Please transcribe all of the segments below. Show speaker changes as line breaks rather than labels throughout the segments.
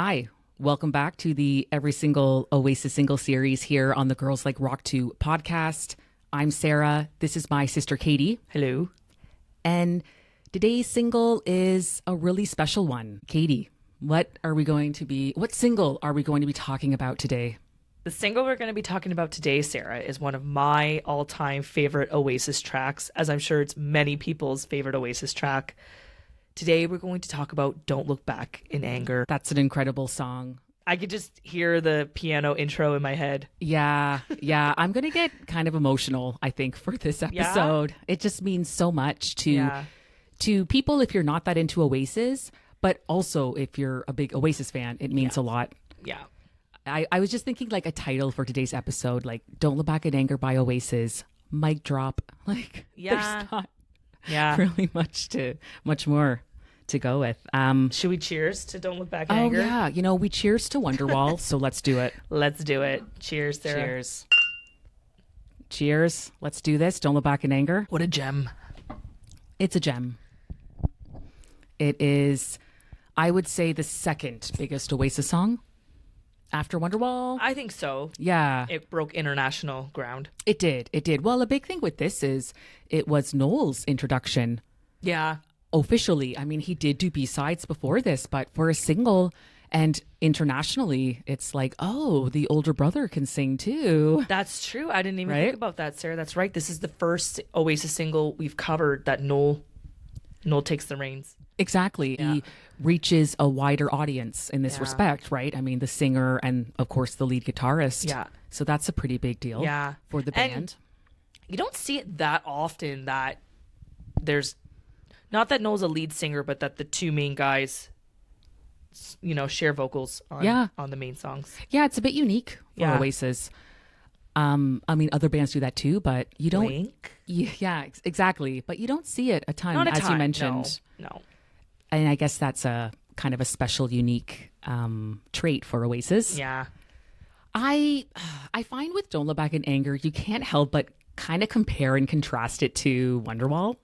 Hi, welcome back to the Every Single Oasis Single series here on the Girls Like Rock 2 podcast. I'm Sarah. This is my sister Katie.
Hello.
And today's single is a really special one. Katie, what single are we going to be talking about today?
The single we're going to be talking about today, Sarah, is one of my all-time favorite Oasis tracks, as I'm sure it's many people's favorite Oasis track. Today, we're going to talk about Don't Look Back in Anger.
That's an incredible song.
I could just hear the piano intro in my head.
Yeah. I'm going to get kind of emotional, I think, for this episode. Yeah? It just means so much to people if you're not that into Oasis, but also if you're a big Oasis fan, it means a lot.
Yeah.
I was just thinking like a title for today's episode, like Don't Look Back in Anger by Oasis, mic drop. Like, there's not really much more to go with.
Should we cheers to Don't Look Back in Anger?
Oh yeah, we cheers to Wonderwall, so let's do it.
Let's do it. Cheers, Sarah.
Cheers. Let's do this. Don't Look Back in Anger.
What a gem.
It's a gem. It is, I would say, the second biggest Oasis song after Wonderwall.
I think so.
Yeah.
It broke international ground.
It did. Well, a big thing with this is it was Noel's introduction.
Yeah.
Officially. I mean, he did do B-sides before this, but for a single and internationally, it's like, oh, the older brother can sing too.
That's true. I didn't even think about that, Sarah. That's right. This is the first Oasis single we've covered that Noel takes the reins.
Exactly. Yeah. He reaches a wider audience in this respect, right? I mean, the singer and, of course, the lead guitarist.
Yeah.
So that's a pretty big deal for the band.
And you don't see it that often that there's, not that Noel's a lead singer, but that the two main guys, share vocals on the main songs.
Yeah, it's a bit unique for Oasis. I mean, other bands do that too, but you don't.
Blink?
Yeah, exactly. But you don't see it a ton, as you mentioned.
No.
And I guess that's a kind of a special, unique trait for Oasis.
Yeah.
I find with Don't Look Back in Anger, you can't help but kind of compare and contrast it to Wonderwall.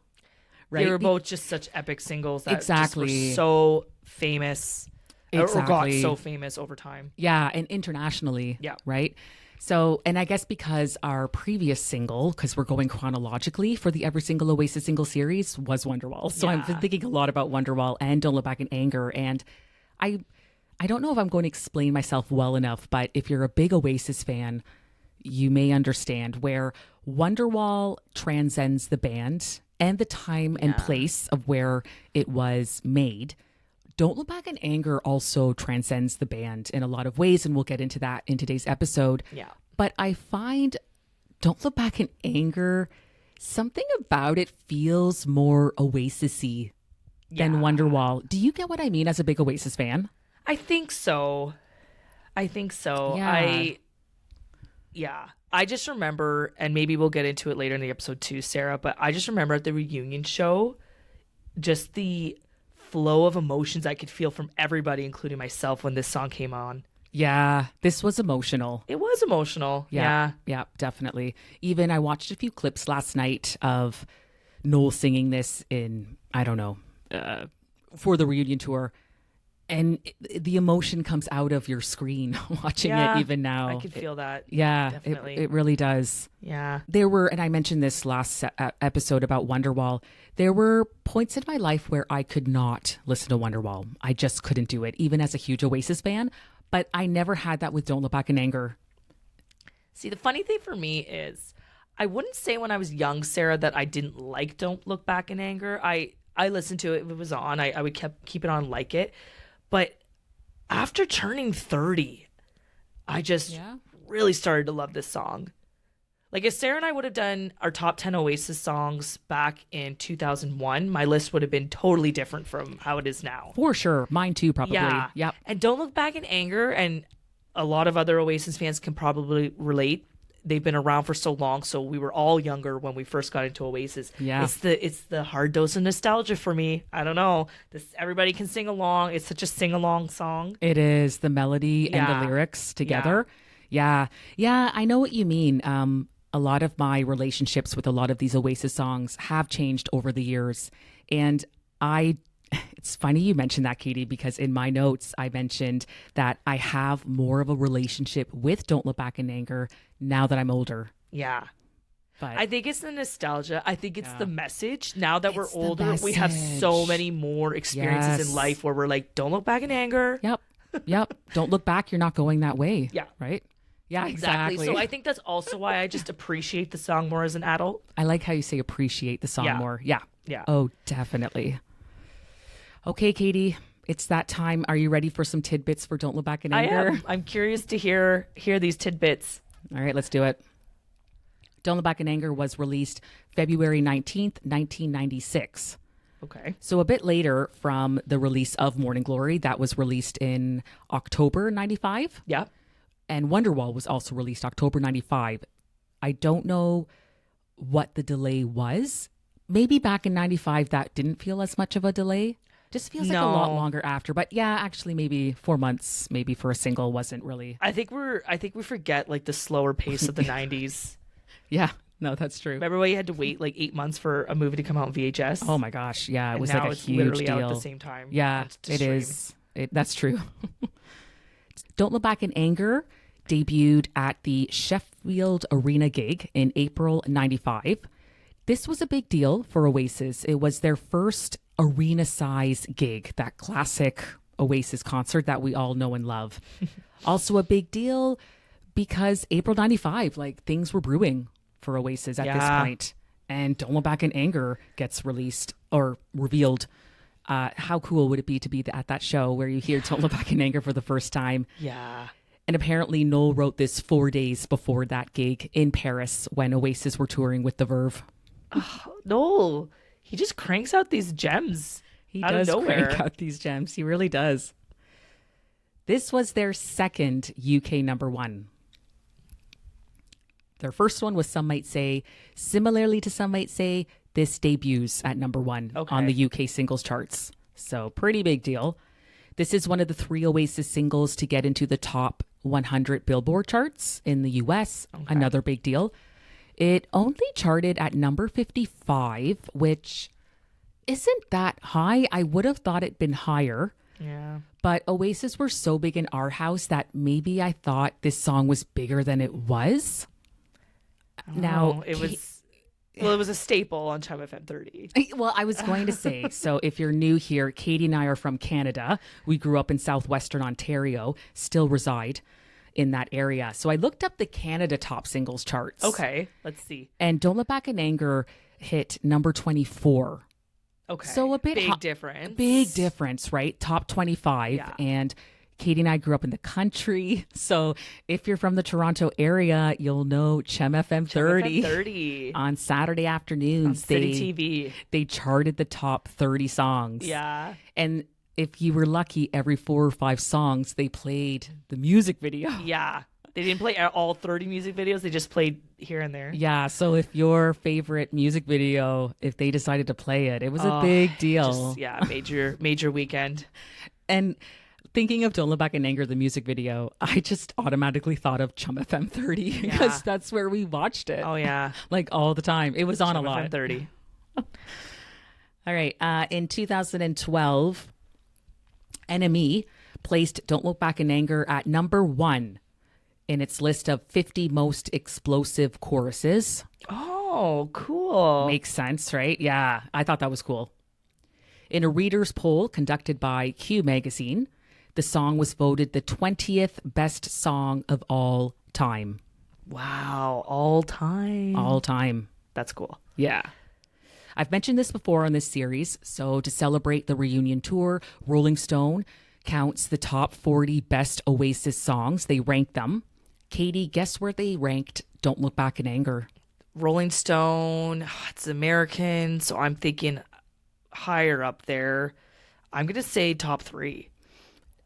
Right?
They were both just such epic singles that just were
exactly
so famous or got
exactly
so famous over time.
Yeah, and internationally.
Yeah.
Right? So, and I guess because our previous single, because we're going chronologically for the Every Single Oasis Single series, was Wonderwall. So I've been thinking a lot about Wonderwall and Don't Look Back in Anger. And I don't know if I'm going to explain myself well enough, but if you're a big Oasis fan, you may understand where Wonderwall transcends the band and the time and place of where it was made. Don't Look Back in Anger also transcends the band in a lot of ways, and we'll get into that in today's episode.
Yeah.
But I find Don't Look Back in Anger, something about it feels more Oasis-y than Wonderwall. Do you get what I mean as a big Oasis fan?
I think so.
Yeah.
I just remember, and maybe we'll get into it later in the episode too, Sarah, but I just remember at the reunion show, just the flow of emotions I could feel from everybody, including myself, when this song came on.
Yeah, this was emotional.
It was emotional.
Yeah, definitely. Even I watched a few clips last night of Noel singing this in, I don't know, for the reunion tour. And the emotion comes out of your screen watching it even now.
I can feel that.
Yeah,
definitely.
It really does.
Yeah.
There were, and I mentioned this last episode about Wonderwall, there were points in my life where I could not listen to Wonderwall. I just couldn't do it, even as a huge Oasis fan. But I never had that with Don't Look Back in Anger.
See, the funny thing for me is, I wouldn't say when I was young, Sarah, that I didn't like Don't Look Back in Anger. I listened to it if it was on. I would keep it on, like it. But after turning 30, I just really started to love this song. Like, if Sarah and I would have done our top 10 Oasis songs back in 2001, my list would have been totally different from how it is now.
For sure. Mine too, probably.
Yeah.
Yep.
And Don't Look Back in Anger, and a lot of other Oasis fans can probably relate. They've been around for so long, so we were all younger when we first got into Oasis.
Yeah.
It's the hard dose of nostalgia for me. I don't know. Everybody can sing along. It's such a sing-along song.
It is, the melody and the lyrics together. Yeah. I know what you mean. A lot of my relationships with a lot of these Oasis songs have changed over the years, and I It's funny you mentioned that, Katie, because in my notes, I mentioned that I have more of a relationship with Don't Look Back in Anger now that I'm older.
Yeah.
But
I think it's the nostalgia. I think it's
Yeah.
the message. Now that we're
It's the
older, we have so
message.
many more experiences
Yes.
in life where we're like, don't look back in anger.
Yep. Yep. Don't look back. You're not going that way.
Yeah.
Right? Yeah, exactly.
So I think that's also why I just appreciate the song more as an adult.
I like how you say appreciate the song
Yeah.
more. Yeah.
Yeah.
Oh, definitely. Okay, Katie, it's that time. Are you ready for some tidbits for Don't Look Back in
I
Anger?
am. I'm curious to hear these tidbits.
All right, let's do it. Don't Look Back in Anger was released February 19th, 1996.
Okay.
So a bit later from the release of Morning Glory, that was released in October 95.
Yeah.
And Wonderwall was also released October 95. I don't know what the delay was. Maybe back in 95, that didn't feel as much of a delay. Just feels like a lot
No.
longer after. But yeah, actually maybe 4 months, maybe for a single wasn't really.
I think we forget like the slower pace of the 90s.
Yeah, no, that's true.
Remember when you had to wait like 8 months for a movie to come out on VHS?
Oh my gosh. Yeah, it
And
was
now
like a
it's
huge
literally
deal.
out at the same time.
Yeah,
to
it
stream.
is. That's true. Don't Look Back in Anger debuted at the Sheffield Arena gig in April 95. This was a big deal for Oasis. It was their first arena size gig, that classic Oasis concert that we all know and love. Also a big deal because April 95, like things were brewing for Oasis at this
Yeah.
point. And Don't Look Back in Anger gets released or revealed. How cool would it be to be at that show where you hear Don't Look Back in Anger for the first time?
Yeah.
And apparently Noel wrote this 4 days before that gig in Paris when Oasis were touring with The Verve.
Noel, he just cranks out these gems.
He
out of
does
nowhere.
crank out these gems. He really does. This was their second UK number one. Their first one was Some Might Say. Similarly to Some Might Say, this debuts at number one on the UK singles charts. So pretty big deal. This is one of the 3 Oasis singles to get into the top 100 Billboard charts in the US. Another big deal. It only charted at number 55, which isn't that high. I would have thought it'd been higher.
Yeah.
But Oasis were so big in our house that maybe I thought this song was bigger than it was. Now,
it was a staple on Chum FM 30.
Well, I was going to say, so if you're new here, Katie and I are from Canada. We grew up in southwestern Ontario, still reside in that area. So I looked up the Canada top singles charts.
Okay, let's see.
And Don't Look Back in Anger hit number 24.
Okay.
So a bit
big difference.
Big difference, right? Top 25.
Yeah.
And Katie and I grew up in the country. So if you're from the Toronto area, you'll know Chum FM 30.
30
On Saturday afternoons,
on City TV.
they charted the top 30 songs.
Yeah.
And if you were lucky, every 4 or 5 songs, they played the music video.
Yeah. They didn't play all 30 music videos. They just played here and there.
Yeah. So if your favorite music video, if they decided to play it, it was a big deal.
Major weekend.
And thinking of Don't Look Back in Anger, the music video, I just automatically thought of Chum FM 30 because that's where we watched it.
Oh, yeah.
Like all the time. It was on
Chum
a lot.
FM 30.
All right. In 2012, NME placed Don't Look Back in Anger at number 1 in its list of 50 most explosive choruses.
Oh, cool.
Makes sense, right? Yeah, I thought that was cool. In a reader's poll conducted by Q Magazine, the song was voted the 20th best song of all time.
Wow. All time.
All time.
That's cool.
Yeah. I've mentioned this before on this series, so to celebrate the reunion tour, Rolling Stone counts the top 40 best Oasis songs. They rank them. Katie, guess where they ranked Don't Look Back in Anger?
Rolling Stone. It's American, so I'm thinking higher up there. I'm going to say top 3.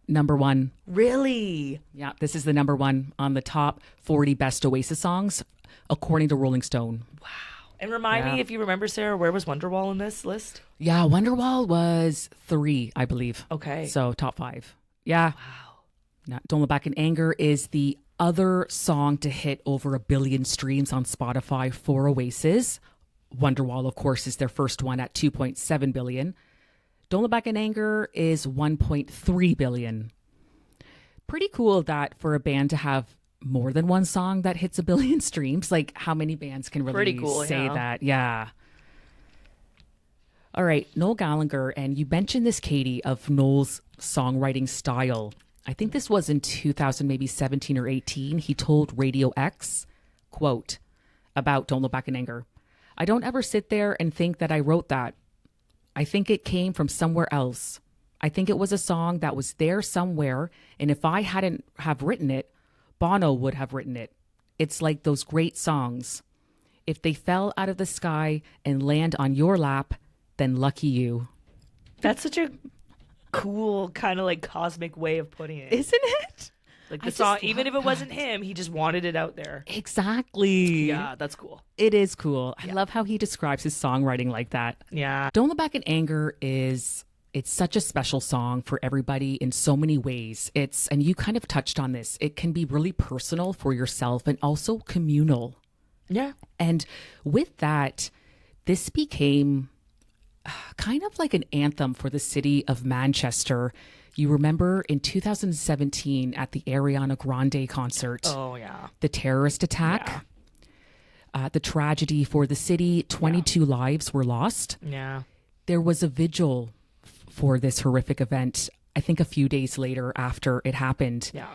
Number 1.
Really?
Yeah, this is the number 1 on the top 40 best Oasis songs, according to Rolling Stone.
And remind me, if you remember, Sarah, where was Wonderwall in this list?
Yeah, Wonderwall was 3, I believe.
Okay.
So top 5. Yeah. Wow. Don't Look Back in Anger is the other song to hit over 1 billion streams on Spotify for Oasis. Wonderwall, of course, is their first one at 2.7 billion. Don't Look Back in Anger is 1.3 billion. Pretty cool that for a band to have more than one song that hits a billion streams. Like, how many bands can really
Pretty cool,
say
yeah.
that? Yeah. All right, Noel Gallagher, and you mentioned this, Katie, of Noel's songwriting style. I think this was in 2000, maybe 17 or 18. He told Radio X, quote, about Don't Look Back in Anger. I don't ever sit there and think that I wrote that. I think it came from somewhere else. I think it was a song that was there somewhere, and if I hadn't have written it, Bono would have written it. It's like those great songs. If they fell out of the sky and land on your lap, then lucky you.
That's such a cool kind of like cosmic way of putting it.
Isn't it?
Like
I
the
just
song, even
love
if it wasn't him, he just wanted it out there.
Exactly.
Yeah, that's cool.
It is cool. I love how he describes his songwriting like that.
Yeah.
Don't Look Back in Anger it's such a special song for everybody in so many ways. And you kind of touched on this, it can be really personal for yourself and also communal.
Yeah.
And with that, this became kind of like an anthem for the city of Manchester. You remember in 2017 at the Ariana Grande concert,
Oh, yeah.
the terrorist attack, the tragedy for the city, 22 lives were lost.
Yeah.
There was a vigil for this horrific event, I think a few days later after it happened.
Yeah.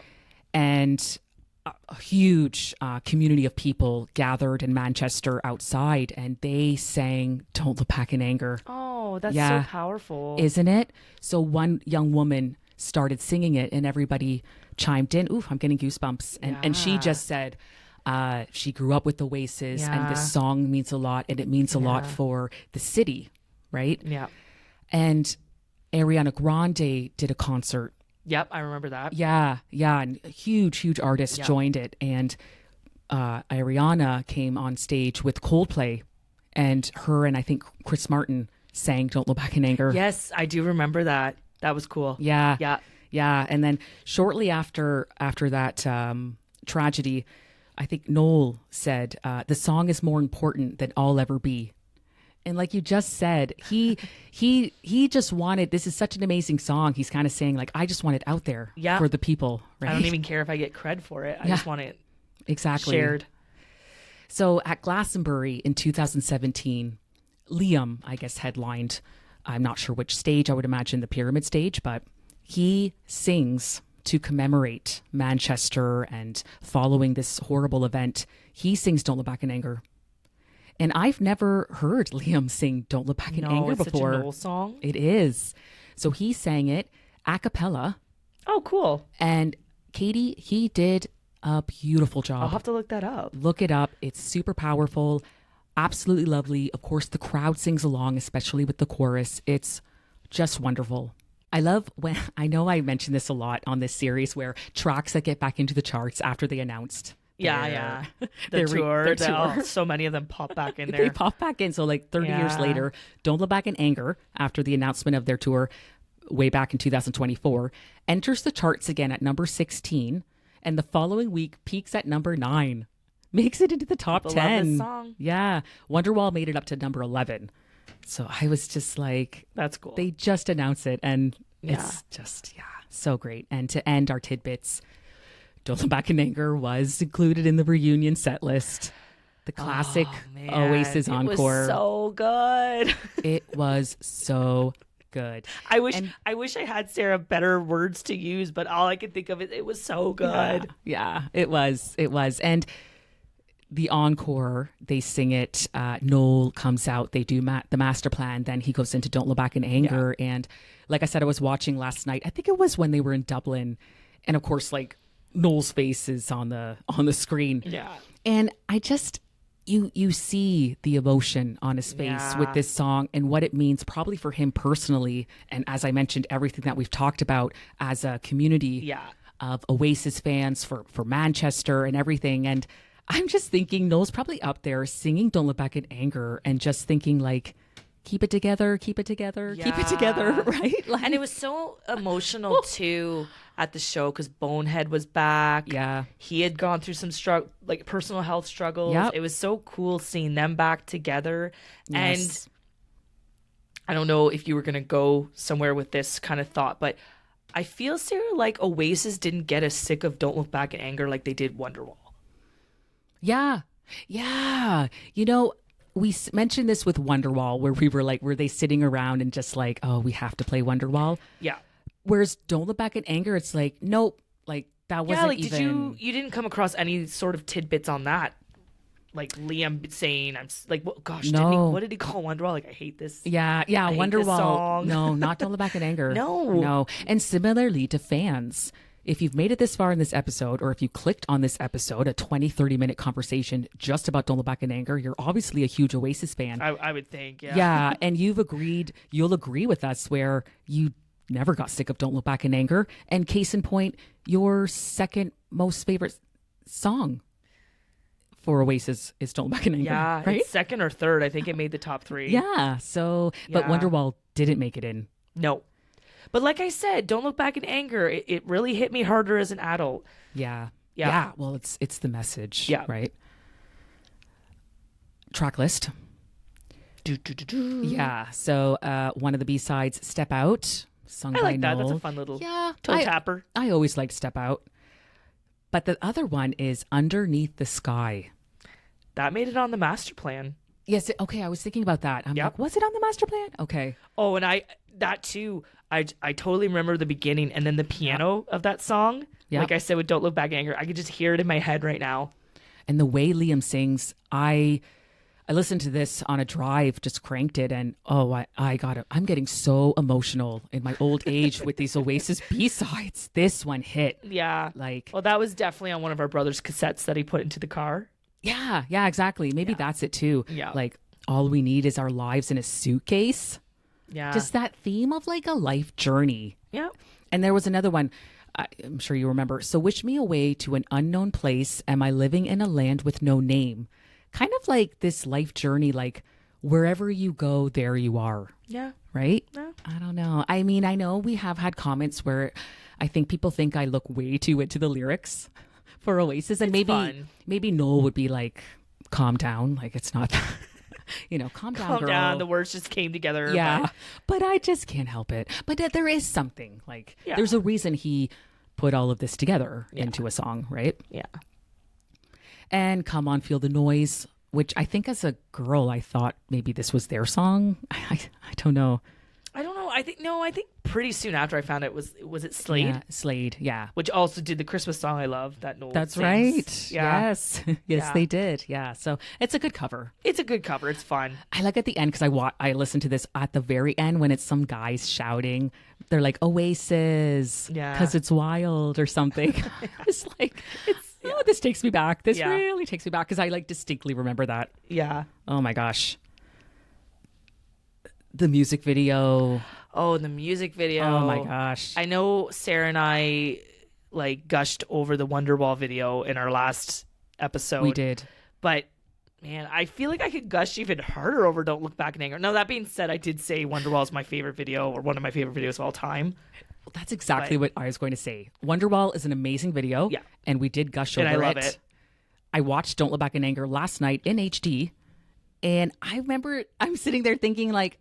And a huge community of people gathered in Manchester outside, and they sang Don't Look Back in Anger.
Oh, that's
Yeah.
so powerful.
Isn't it? So one young woman started singing it, and everybody chimed in. Ooh, I'm getting goosebumps. And she
Yeah.
just said she grew up with Oasis, and
Yeah.
this song means a lot, and it means a lot for the city, right?
Yeah.
And Ariana Grande did a concert.
Yep, I remember that.
Yeah, and a huge artist joined it, and Ariana came on stage with Coldplay, and her and I think Chris Martin sang Don't Look Back in Anger.
Yes, I do remember that. That was cool.
Yeah.
Yeah.
And then shortly after that tragedy, I think Noel said, the song is more important than I'll ever be. And like you just said, he just wanted, this is such an amazing song. He's kind of saying like, I just want it out there for the people. Right?
I don't even care if I get cred for it. I just want it
exactly
shared.
So at Glastonbury in 2017, Liam, I guess, headlined, I'm not sure which stage, I would imagine the Pyramid stage, but he sings to commemorate Manchester and following this horrible event. He sings Don't Look Back in Anger. And I've never heard Liam sing Don't Look Back in Anger
it's
before.
such a Noel song.
It is. So he sang it a cappella.
Oh, cool.
And Katie, he did a beautiful job.
I'll have to look that up.
Look it up. It's super powerful. Absolutely lovely. Of course, the crowd sings along, especially with the chorus. It's just wonderful. I love when, I know I mentioned this a lot on this series, where tracks that get back into the charts after they announced
Yeah. The
their
tour.
tour.
So many of them pop back in
They
there.
pop back in. So like 30 years
Yeah.
later, Don't Look Back in Anger, after the announcement of their tour way back in 2024, enters the charts again at number 16. And the following week peaks at number 9. Makes it into the top
People love
10.
this song.
Yeah. Wonderwall made it up to number 11. So I was just like,
That's cool.
they just announced it. And
Yeah.
it's just, so great. And to end our tidbits, Don't Look Back in Anger was included in the reunion set list. The classic Oasis encore.
It was so good.
It was so good.
I wish I had Sarah better words to use, but all I could think of is it was so good.
Yeah, it was. And the encore, they sing it. Noel comes out. They do the master plan. Then he goes into Don't Look Back in Anger. Yeah. And like I said, I was watching last night. I think it was when they were in Dublin. And of course, like Noel's face is on the screen.
Yeah.
And I just, you see the emotion on his face with this song and what it means probably for him personally. And as I mentioned, everything that we've talked about as a community of Oasis fans for Manchester and everything. And I'm just thinking Noel's probably up there singing Don't Look Back in Anger and just thinking like, keep it together, keep it together, keep it together, right? Like,
and it was so emotional too at the show because Bonehead was back.
Yeah.
He had gone through some personal health struggles.
Yep.
It was so cool seeing them back together.
Yes.
I don't know if you were going to go somewhere with this kind of thought, but I feel, Sarah, like Oasis didn't get as sick of Don't Look Back in Anger like they did Wonderwall.
Yeah. Yeah. You know, we mentioned this with Wonderwall where we were like, were they sitting around and just like, oh, we have to play Wonderwall?
Yeah.
Whereas Don't Look Back in Anger, it's like, nope, like that wasn't
like,
even.
you didn't come across any sort of tidbits on that? Like Liam saying, I'm like, well, gosh,
No.
what did he call Wonderwall? Like, I hate this.
Yeah,
I hate this
Wonderwall.
song.
No, not Don't Look Back in Anger.
No.
And similarly to fans, if you've made it this far in this episode, or if you clicked on this episode, a 20, 30-minute conversation just about Don't Look Back in Anger, you're obviously a huge Oasis fan.
I would think, yeah.
Yeah, and you'll agree with us where you never got sick of Don't Look Back in Anger. And case in point, your second most favorite song for Oasis is Don't Look Back in Anger.
Yeah,
right?
it's second or third. I think it made the top 3.
Yeah, so, but
Yeah.
Wonderwall didn't make it in.
No. But like I said, Don't Look Back in Anger, it really hit me harder as an adult.
Yeah.
Yeah.
Yeah. Well, it's the message.
Yeah.
Right. Tracklist. Yeah. So one of the B-sides, Step Out, sung
I
by
like that.
Noel.
That's a fun little
Yeah.
toe tapper.
I always liked Step Out. But the other one is Underneath the Sky.
That made it on the master plan.
Yes. Okay. I was thinking about that. I'm
Yep.
like, was it on the master plan? Okay.
Oh, and that too, I totally remember the beginning and then the piano of that song.
Yep.
Like I said with Don't Look Back in Anger, I could just hear it in my head right now.
And the way Liam sings, I listened to this on a drive, just cranked it, and I got it. I'm getting so emotional in my old age with these Oasis B-sides. This one hit.
Yeah.
Like,
Well, that was definitely on one of our brother's cassettes that he put into the car.
yeah, exactly. Maybe that's it too.
Yeah.
Like, all we need is our lives in a suitcase.
Yeah.
Just that theme of like a life journey.
Yeah.
And there was another one. I'm sure you remember. So wish me away to an unknown place. Am I living in a land with no name? Kind of like this life journey, like wherever you go, there you are.
Yeah.
Right?
Yeah.
I don't know. I mean, I know we have had comments where I think people think I look way too into the lyrics for Oasis. And maybe Noel would be like, calm down. Like it's not, calm down,
Calm
girl.
down. The words just came together.
Yeah. But I just can't help it. But there is something like,
Yeah.
there's a reason he put all of this together into a song, right?
Yeah.
And Come On, Feel the Noise, which I think as a girl, I thought maybe this was their song. I don't know.
I don't know. I think pretty soon after I found it was it Slade?
Yeah, Slade, yeah.
Which also did the Christmas song I love that Noel
That's
sings.
right.
Yeah.
Yes. Yes,
Yeah.
they did. Yeah. So it's a good cover.
It's a good cover. It's fun.
I like at the end because I listened to this at the very end when it's some guys shouting. They're like Oasis,
Yeah.
because it's wild or something. It's like this takes me back. This
Yeah.
really takes me back because I like distinctly remember that.
Yeah.
Oh my gosh, the music video.
Oh, the music video.
Oh my gosh.
I know Sarah and I like gushed over the Wonderwall video in our last episode.
We did.
But man, I feel like I could gush even harder over Don't Look Back in Anger. Now, that being said, I did say Wonderwall is my favorite video or one of my favorite videos of all time.
That's exactly what I was going to say. Wonderwall is an amazing video.
Yeah.
And we did gush over
And
it.
I love it.
I watched Don't Look Back in Anger last night in HD. And I remember I'm sitting there thinking like,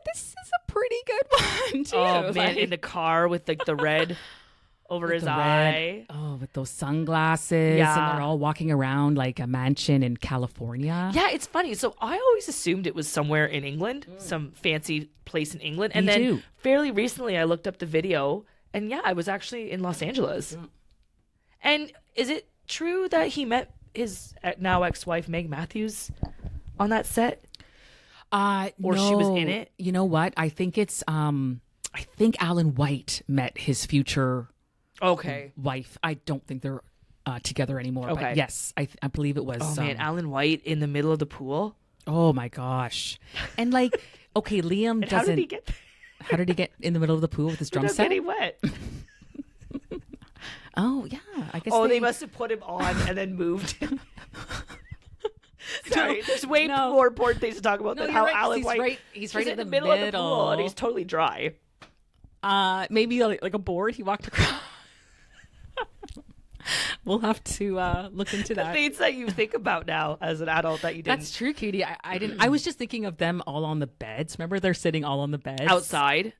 this is a pretty good one too.
Oh man,
Like,
in the car with like the red over his
the
eye.
red- oh, with those sunglasses.
Yeah.
And they're all walking around like a mansion in California.
Yeah, it's funny. So I always assumed it was somewhere in England, some fancy place in England. And
Me
then
too.
fairly recently I looked up the video and yeah, I was actually in Los Angeles. And is it true that he met his now ex-wife Meg Matthews on that set? Or she was in it?
You know what? I think it's I think Alan White met his future
Okay.
wife. I don't think they're together anymore.
Okay.
But yes, I believe it was.
Oh man, Alan White in the middle of the pool.
Oh my gosh! And like, okay, Liam
And
doesn't.
how did he get there
How did he get in the middle of the pool with his drum
without
set?
getting wet?
Oh yeah, I guess.
Oh, they must have put him on and then moved. Sorry, there's way
No.
more important things to talk about than
you're
how
right, 'cause
Alan
he's
White.
right- he's right in
the
the
middle of the pool and
middle.
he's totally dry.
Maybe like a board he walked across. We'll have to look into that.
Things that you think about now as an adult that you didn't.
That's true, Katie. I didn't. I was just thinking of them all on the beds. Remember, they're sitting all on the beds
Outside.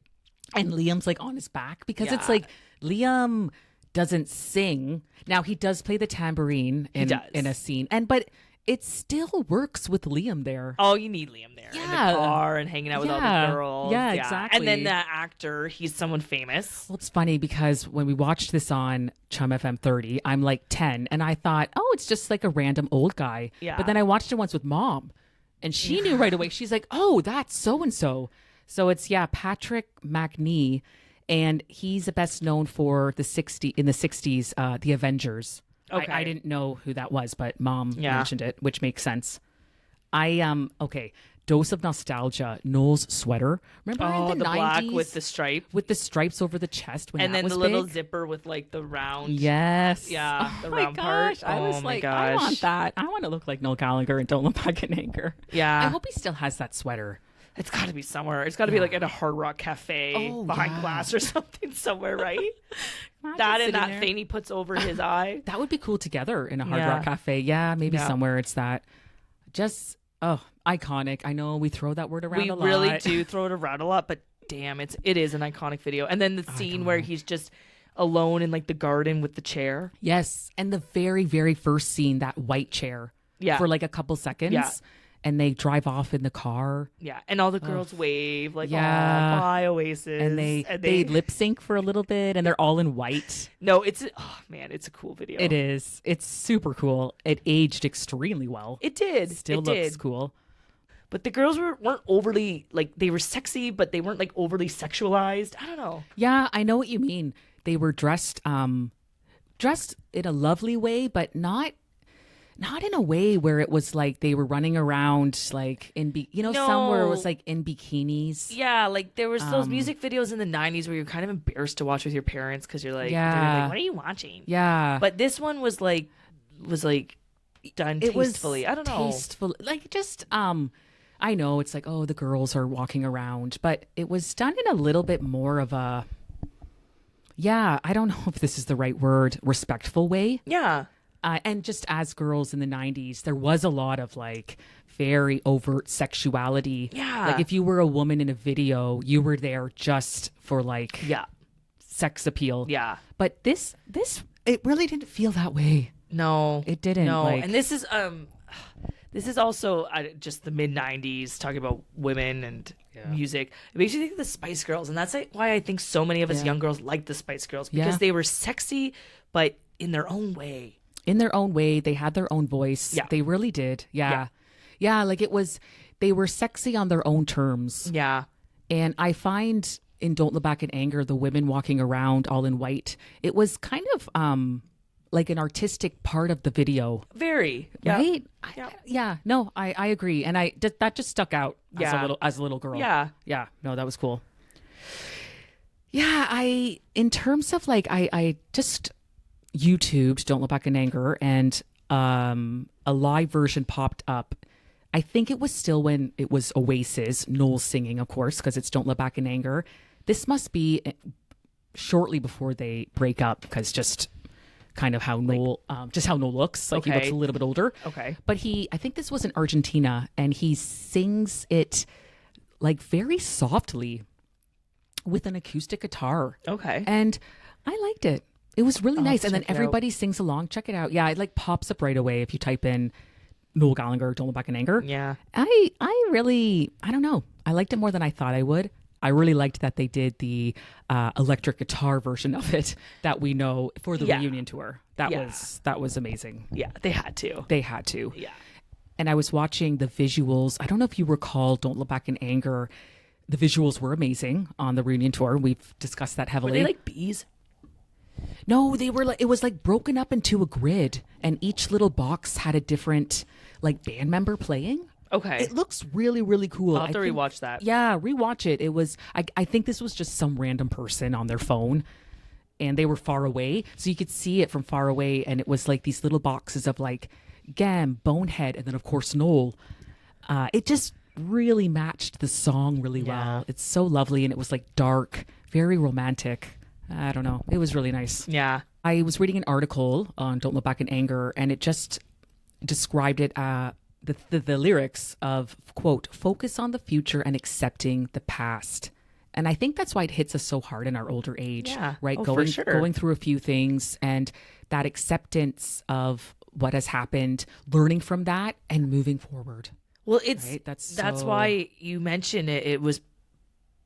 and Liam's like on his back because it's
Yeah.
like Liam doesn't sing. Now he does play the tambourine in a scene, but it still works with Liam there.
Oh, you need Liam there in
Yeah.
the car and hanging out with all
Yeah.
the girls.
Yeah, exactly.
And then the actor, he's someone famous.
Well, it's funny because when we watched this on Chum FM 30, I'm like 10, and I thought, oh, it's just like a random old guy.
Yeah.
But then I watched it once with Mom, and she knew right away. She's like, oh, that's so and so. So it's Patrick McNee, and he's best known for the 60s, the Avengers.
Okay.
I didn't know who that was, but Mom mentioned it, which makes sense. Okay. Dose of nostalgia. Noel's sweater. Remember in the 90s?
Black with the stripe.
With the stripes over the chest when
And
that
then
was
the little
big?
zipper with like the round.
Yes.
Yeah, the
Oh my
round part.
gosh. I was
Oh my
like, I
gosh.
want that. I want to look like Noel Gallagher and Don't Look Back in Anger.
Yeah.
I hope he still has that sweater.
It's got to be somewhere. It's got to be like at a Hard Rock Cafe behind glass or something somewhere, right? That and that thing he puts over his eye.
That would be cool together in a Hard
Yeah.
Rock Cafe. Yeah, maybe
Yeah.
somewhere it's that. Just, iconic. I know we throw that word around
We
a lot.
really do throw it around a lot, but damn, it is an iconic video. And then the scene where he's just alone in like the garden with the chair.
Yes. And the very, very first scene, that white chair.
Yeah.
For like a couple seconds.
Yeah.
And they drive off in the car.
Yeah, and all the girls wave like,
Yeah.
"Oh, bye, Oasis,"
And they lip sync for a little bit, and they're all in white.
No, it's a cool video.
It is. It's super cool. It aged extremely well.
It did.
Still
it
looks
did.
cool.
But the girls weren't overly like they were sexy, but they weren't like overly sexualized. I don't know.
Yeah, I know what you mean. They were dressed in a lovely way, but not in a way where it was like they were running around like somewhere it was like in bikinis.
Yeah, like there was those music videos in the '90s where you're kind of embarrassed to watch with your parents because you're like, they're like, what are you watching?
Yeah.
But this one was like done
It was
tastefully. I don't know.
Tasteful, like just I know it's like, oh, the girls are walking around, but it was done in a little bit more of a I don't know if this is the right word, respectful way.
Yeah.
And just as girls in the 90s, there was a lot of like very overt sexuality.
Yeah.
Like if you were a woman in a video, you were there just for like sex appeal.
Yeah.
But this, it really didn't feel that way.
No,
It didn't.
No,
like-
and this is also just the mid '90s talking about women and music. It makes you think of the Spice Girls, and that's why I think so many of us young girls like the Spice Girls because they were sexy, but in their own way.
In their own way, they had their own voice.
Yeah.
They really did. Yeah. Like they were sexy on their own terms.
Yeah,
And I find in Don't Look Back in Anger, the women walking around all in white, it was kind of like an artistic part of the video.
very
Right?
Yeah.
No, I agree. And that just stuck out as a little girl.
Yeah.
Yeah. No, that was cool. Yeah, in terms of like I just YouTubed Don't Look Back in Anger and a live version popped up. I think it was still when it was Oasis, Noel singing, of course, because it's Don't Look Back in Anger. This must be shortly before they break up because just kind of how Noel looks. Like he looks a little bit older.
Okay.
But I think this was in Argentina and he sings it like very softly with an acoustic guitar.
Okay.
And I liked it. It was really nice. And then
check it out.
everybody sings along. Check it out. Yeah, it like pops up right away if you type in Noel Gallagher, Don't Look Back in Anger.
Yeah.
I don't know. I liked it more than I thought I would. I really liked that they did the electric guitar version of it that we know for the reunion tour. That was amazing.
Yeah, they had to.
They had to.
Yeah.
And I was watching the visuals. I don't know if you recall Don't Look Back in Anger. The visuals were amazing on the reunion tour. We've discussed that
Were
heavily.
they like bees?
No, they were like, it was like broken up into a grid and each little box had a different like band member playing.
Okay.
It looks really, really cool.
I'll have to
I think-
rewatch that.
Yeah, rewatch it. It was, I think this was just some random person on their phone and they were far away. So you could see it from far away. And it was like these little boxes of like Gam, Bonehead, and then of course Noel. It just really matched the song really well. It's so lovely. And it was like dark, very romantic. I don't know. It was really nice.
Yeah.
I was reading an article on Don't Look Back in Anger, and it just described it, the lyrics of, quote, focus on the future and accepting the past. And I think that's why it hits us so hard in our older age, right?
For sure.
Going through a few things and that acceptance of what has happened, learning from that and moving forward.
Well, it's
right?
that's why you mentioned it. It was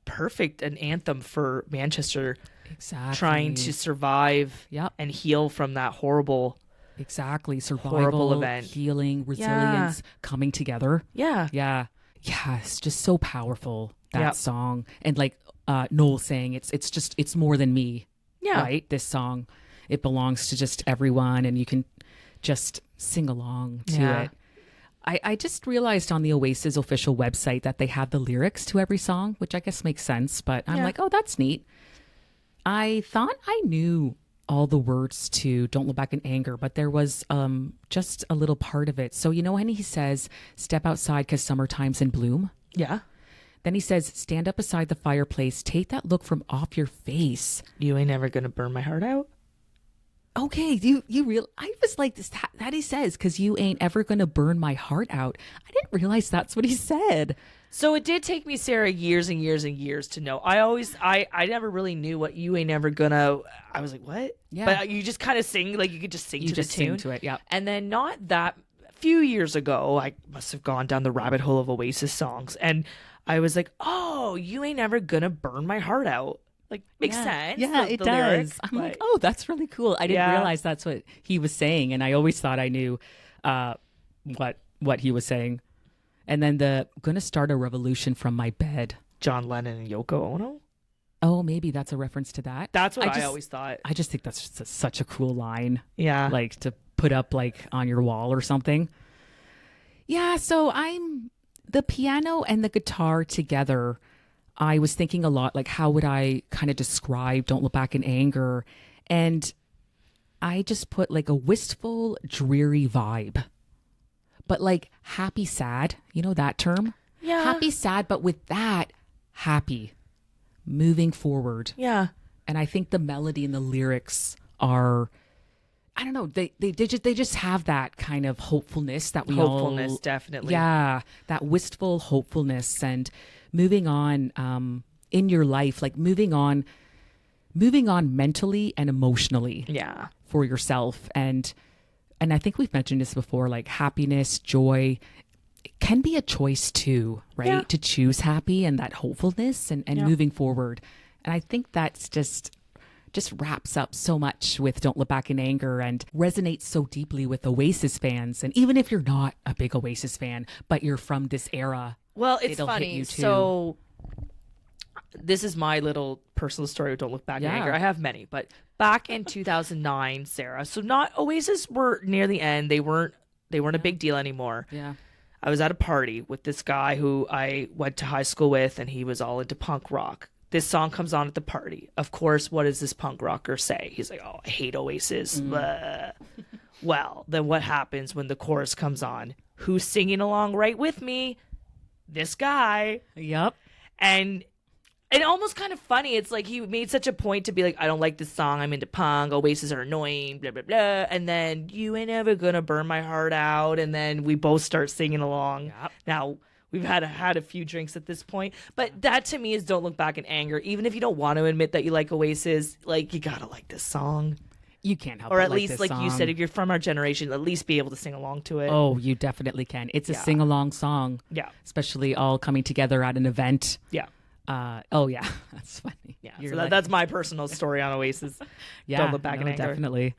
perfect, an anthem for Manchester trying to survive and heal from that horrible
survival,
event,
healing, resilience, coming together. Yeah, it's just so powerful, that song. And like Noel saying, it's more than me. Right, this song, it belongs to just everyone, and you can just sing along to it. I just realized on the Oasis official website that they have the lyrics to every song, which I guess makes sense, but I'm like, oh, that's neat. I thought I knew all the words to Don't Look Back in Anger, but there was just a little part of it. So, you know, when he says, step outside because summertime's in bloom?
Yeah.
Then he says, stand up beside the fireplace, take that look from off your face.
You ain't ever gonna burn my heart out.
Okay, I was like, that he says, because you ain't ever gonna burn my heart out. I didn't realize that's what he said.
So it did take me, Sarah, years and years and years to know. I never really knew what you ain't ever gonna. I was like, what?
Yeah.
But you just kind of sing, like you could just sing to the tune.
Sing to it, yeah.
And then not that few years ago, I must have gone down the rabbit hole of Oasis songs, and I was like, oh, you ain't ever gonna burn my heart out. Like, makes sense.
Yeah, it does.
Lyric,
I'm like, oh, that's really cool. I didn't realize that's what he was saying, and I always thought I knew what he was saying. And then gonna start a revolution from my bed.
John Lennon and Yoko Ono?
Oh, maybe that's a reference to that.
That's what I always thought.
I just think that's just such a cool line.
Yeah.
Like to put up like on your wall or something. Yeah, so I'm the piano and the guitar together. I was thinking a lot, like, how would I kind of describe Don't Look Back in Anger? And I just put like a wistful, dreary vibe. But like happy, sad, you know that term?
Yeah.
Happy, sad, but with that, happy, moving forward.
Yeah.
And I think the melody and the lyrics are, I don't know, they just have that kind of hopefulness that we
hopefulness, definitely.
Yeah, that wistful hopefulness and moving on in your life, like moving on mentally and emotionally.
Yeah.
For yourself. And I think we've mentioned this before, like happiness, joy, it can be a choice too, right? Yeah. To choose happy and that hopefulness and moving forward. And I think that's just wraps up so much with Don't Look Back in Anger and resonates so deeply with Oasis fans. And even if you're not a big Oasis fan, but you're from this era,
well, it's funny. So this is my little personal story of Don't Look Back in Anger. I have many, but back in 2009, Sarah, so not Oasis were near the end. They weren't a big deal anymore.
Yeah.
I was at a party with this guy who I went to high school with, and he was all into punk rock. This song comes on at the party. Of course, what does this punk rocker say? He's like, oh, I hate Oasis. Well, then what happens when the chorus comes on? Who's singing along right with me? This guy.
Yep.
And almost kind of funny. It's like he made such a point to be like, I don't like this song. I'm into punk. Oasis are annoying, blah, blah, blah. And then you ain't ever gonna burn my heart out. And then we both start singing along.
Yep.
Now, we've had a few drinks at this point. But that to me is Don't Look Back in Anger. Even if you don't want to admit that you like Oasis, like, you gotta like this song.
You can't help
or
but
at least, like
song.
you said, if you're from our generation, at least be able to sing along to it.
Oh, you definitely can. It's a sing-along song.
Yeah.
Especially all coming together at an event.
Yeah.
Oh, yeah. That's funny.
Yeah. So that's my personal story on Oasis.
Yeah.
Don't Look Back in Anger.
Definitely.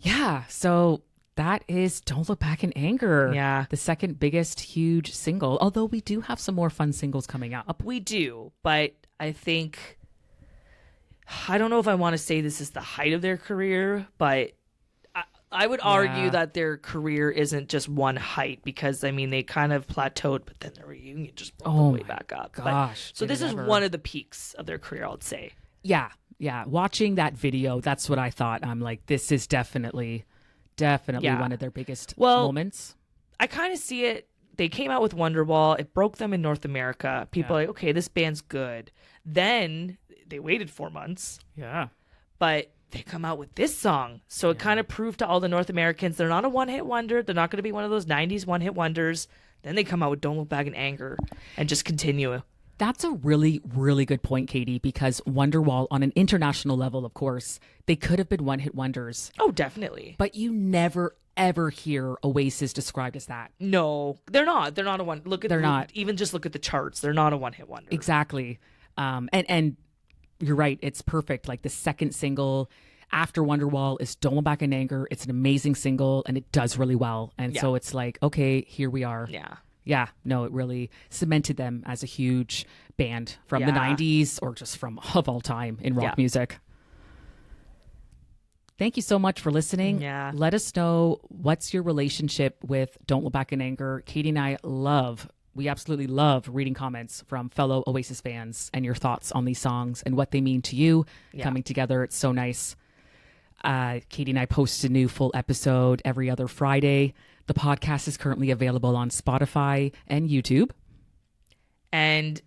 Yeah. So that is Don't Look Back in Anger.
Yeah.
The second biggest huge single. Although we do have some more fun singles coming up.
We do. But I think, I don't know if I want to say this is the height of their career, but I would argue that their career isn't just one height because, I mean, they kind of plateaued, but then the reunion just brought them way back up.
Gosh.
So this is one of the peaks of their career, I would say.
Yeah. Yeah. Watching that video, that's what I thought. I'm like, this is definitely one of their biggest moments.
I kind of see it. They came out with Wonderwall. It broke them in North America. People are like, okay, this band's good. Then they waited 4 months.
Yeah.
But they come out with this song. So it kind of proved to all the North Americans they're not a one-hit wonder. They're not going to be one of those 90s one-hit wonders. Then they come out with Don't Look Back in Anger and just continue.
That's a really, really good point, Katie, because Wonderwall, on an international level, of course, they could have been one-hit wonders.
Oh, definitely.
But you never, ever hear Oasis described as that.
No, they're not. They're not a one.
They're not.
Even just look at the charts. They're not a one-hit wonder.
Exactly. And you're right. It's perfect. Like the second single after Wonderwall is Don't Look Back in Anger. It's an amazing single and it does really well. And so it's like, okay, here we are.
Yeah.
Yeah. No, it really cemented them as a huge band from the 90s or just from of all time in rock music. Thank you so much for listening.
Yeah.
Let us know what's your relationship with Don't Look Back in Anger. Katie and I we absolutely love reading comments from fellow Oasis fans and your thoughts on these songs and what they mean to you coming together. It's so nice. Katie and I post a new full episode every other Friday. The podcast is currently available on Spotify and YouTube.
And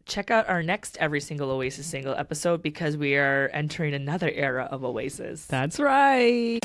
check out our next Every Single Oasis Single episode because we are entering another era of Oasis.
That's right.